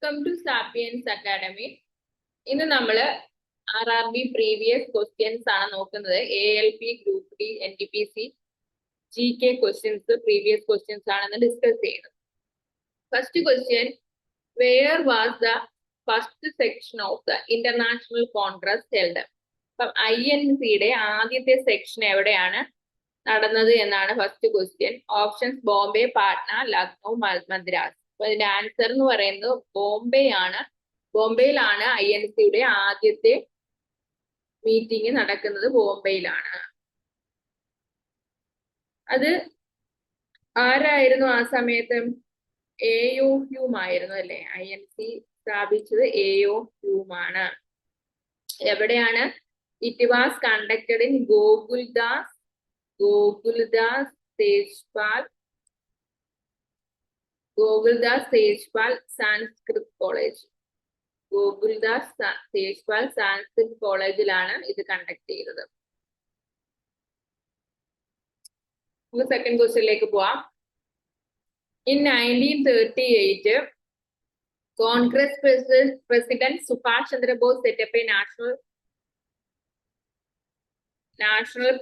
Welcome to sapiens academy. ഇന്ന് നമ്മൾ RRB previous questions ആണ് നോക്കുന്നത്. ALP, group D, NTPC, GK questions, previous questions ആണെന്ന് ഡിസ്കസ് ചെയ്യുന്നത്. First question, where was the first section of the international Congress held? അപ്പം INCയുടെ ആദ്യത്തെ സെക്ഷൻ എവിടെയാണ് നടന്നത് എന്നാണ് first question. Options Bombay, Patna, Lucknow, Madras. അപ്പൊ ഇതിന്റെ ആൻസർ എന്ന് പറയുന്നത് ബോംബെ ആണ്. ബോംബെയിലാണ് INCയുടെ ആദ്യത്തെ മീറ്റിംഗ് നടക്കുന്നത്. ബോംബെയിലാണ്. അത് ആരായിരുന്നു ആ സമയത്ത്? AO ഹ്യൂം ആയിരുന്നു അല്ലെ? INC സ്ഥാപിച്ചത് AO ഹ്യൂം ആണ്. എവിടെയാണ്? It was conducted in Gokuldas Tejpal Sanskrit college. Gokuldas Tejpal Sanskrit കോളേജിലാണ് ഇത് കണ്ടക്ട് ചെയ്തത്. നമുക്ക് സെക്കൻഡ് ക്വസ്റ്റ്യനിലേക്ക് പോവാം. In 1938 Congress president Subhash Chandrabose set up a National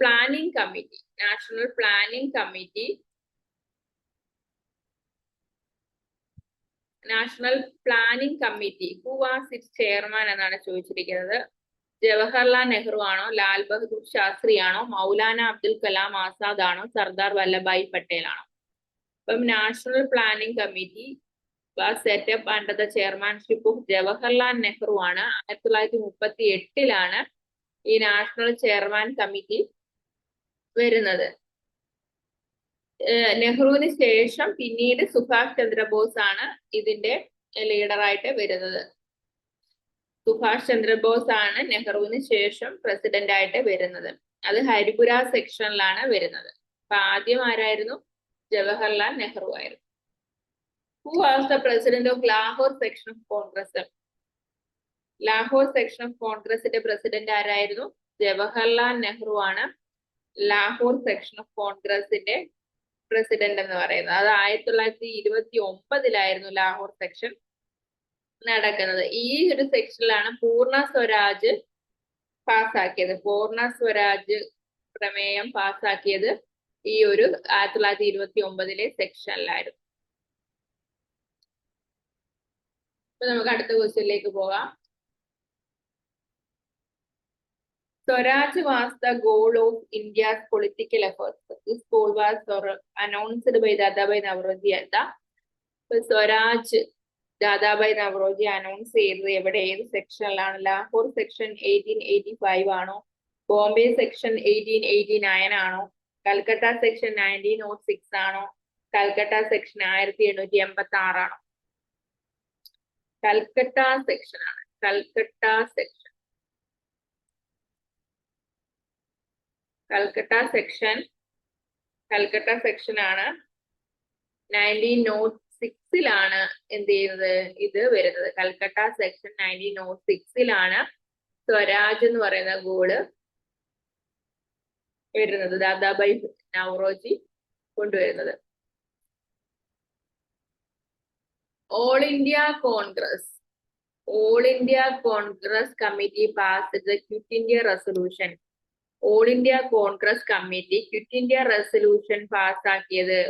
Planning Committee. Who was its chairman എന്നാണ് ചോദിച്ചിരിക്കുന്നത്. ജവഹർലാൽ നെഹ്റു ആണോ, ലാൽ ബഹദൂർ ശാസ്ത്രി ആണോ, മൗലാന അബ്ദുൽ കലാം ആസാദ് ആണോ, സർദാർ വല്ലഭായ് പട്ടേൽ ആണോ? അപ്പം national planning committee was set up under the chairmanship of Jawaharlal Nehru ആണ്. 1938 ഈ നാഷണൽ ചെയർമാൻ കമ്മിറ്റി വരുന്നത്. നെഹ്റുവിന് ശേഷം പിന്നീട് സുഭാഷ് ചന്ദ്രബോസ് ആണ് ഇതിന്റെ ലീഡറായിട്ട് വരുന്നത്. സുഭാഷ് ചന്ദ്രബോസ് ആണ് നെഹ്റുവിന് ശേഷം പ്രസിഡന്റ് ആയിട്ട് വരുന്നത്. അത് ഹരിപുര സെക്ഷനിലാണ് വരുന്നത്. അപ്പൊ ആദ്യം ആരായിരുന്നു? ജവഹർലാൽ നെഹ്റു ആയിരുന്നു. Who was the president of Lahore section of Congress? Lahore section of കോൺഗ്രസിന്റെ പ്രസിഡന്റ് ആരായിരുന്നു? ജവഹർലാൽ നെഹ്റു ആണ് ലാഹോർ സെക്ഷൻ ഓഫ് കോൺഗ്രസിന്റെ പ്രസിഡന്റ് എന്ന് പറയുന്നത്. അത് 1929 ലാഹോർ സെക്ഷൻ നടക്കുന്നത്. ഈ ഒരു സെക്ഷനിലാണ് പൂർണ്ണ സ്വരാജ് പാസ്സാക്കിയത്. പൂർണ്ണ സ്വരാജ് പ്രമേയം പാസ്സാക്കിയത് ഈ ഒരു 1929 സെക്ഷനിലായിരുന്നു. അപ്പൊ നമുക്ക് അടുത്ത ക്വസ്റ്റ്യനിലേക്ക് പോകാം. Swaraj was the goal of India's political efforts. This goal was announced by Dadabhai Naoroji. Swaraj Dadabhai Naoroji announce ചെയ്തത് എവിടെ, ഏത് സെക്ഷനിലാണ്? ലാഹോർ സെക്ഷൻ 1885 ആണോ, ബോംബെ സെക്ഷൻ 1889 ആണോ, കൽക്കട്ട സെക്ഷൻ 1906 ആണോ, കൽക്കട്ട സെക്ഷൻ 1886 ആണോ? കൽക്കട്ട സെക്ഷൻ ആണ്. കൽക്കട്ട സെക്ഷൻ ആണ് 1906 എന്ത് ചെയ്യുന്നത്? ഇത് വരുന്നത്. കൽക്കട്ട സെക്ഷൻ 1906 സ്വരാജ് എന്ന് പറയുന്ന ഗോള് വരുന്നത്. ദാദാബായ് നവറോജി കൊണ്ടുവരുന്നത്. All India Congress committee passed the quit India resolution. All India Congress committee quit India resolution പാസ്സാക്കിയത്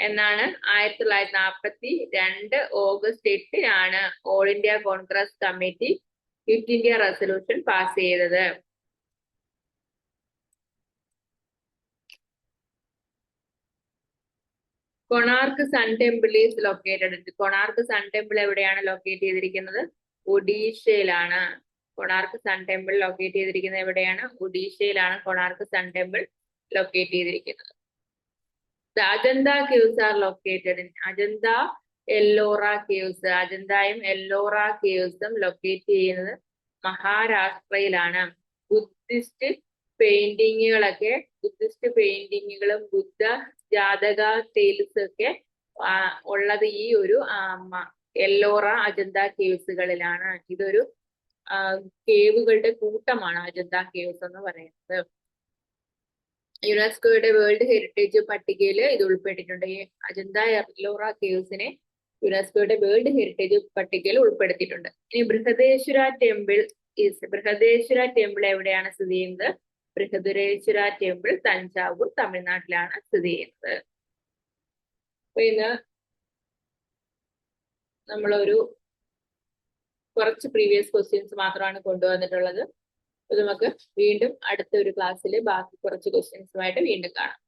എന്നാണ്? 1942 August 8 all India Congress committee quit India resolution pass ചെയ്തത്. Konark sun temple is located. Konark sun temple എവിടെയാണ് locate ചെയ്തിരിക്കുന്നത്? ഒഡീഷയിലാണ്. Konark sun temple locate ചെയ്തിരിക്കുന്നത് എവിടെയാണ്? ഒഡീഷയിലാണ് Konark sun temple locate ചെയ്തിരിക്കുന്നത്. Ajanta caves are located in Ajanta Ellora caves. അജന്തയും എല്ലോറ കേവ്സും ലൊക്കേറ്റ് ചെയ്യുന്നത് മഹാരാഷ്ട്രയിലാണ്. ബുദ്ധിസ്റ്റ് പെയിന്റിങ്ങുകളും ബുദ്ധ ജാതക ടൈൽസ് ഒക്കെ ഉള്ളത് ഈ ഒരു എല്ലോറ അജന്ത കേവ്സുകളിലാണ്. ഇതൊരു കേവുകളുടെ കൂട്ടമാണ് അജന്ത കേവ്സ് എന്ന് പറയുന്നത്. യുനെസ്കോയുടെ വേൾഡ് ഹെറിറ്റേജ് പട്ടികയിൽ ഇത് ഉൾപ്പെട്ടിട്ടുണ്ട്. ഈ അജന്ത എല്ലോറ കേവ്സിനെ യുനെസ്കോയുടെ വേൾഡ് ഹെറിറ്റേജ് പട്ടികയിൽ ഉൾപ്പെടുത്തിയിട്ടുണ്ട്. ഇനി ബൃഹദേശ്വര ടെമ്പിൾ എവിടെയാണ് സ്ഥിതി ചെയ്യുന്നത്? ബൃഹദേശ്വര ടെമ്പിൾ തഞ്ചാവൂർ തമിഴ്നാട്ടിലാണ് സ്ഥിതി ചെയ്യുന്നത്. അപ്പൊ ഇന്ന് നമ്മളൊരു കുറച്ച് പ്രീവിയസ് ക്വസ്റ്റ്യൻസ് മാത്രമാണ് കൊണ്ടുവന്നിട്ടുള്ളത്. അപ്പൊ നമുക്ക് വീണ്ടും അടുത്ത ഒരു ക്ലാസ്സിൽ ബാക്കി കുറച്ച് ക്വസ്റ്റ്യൻസുമായിട്ട് വീണ്ടും കാണാം.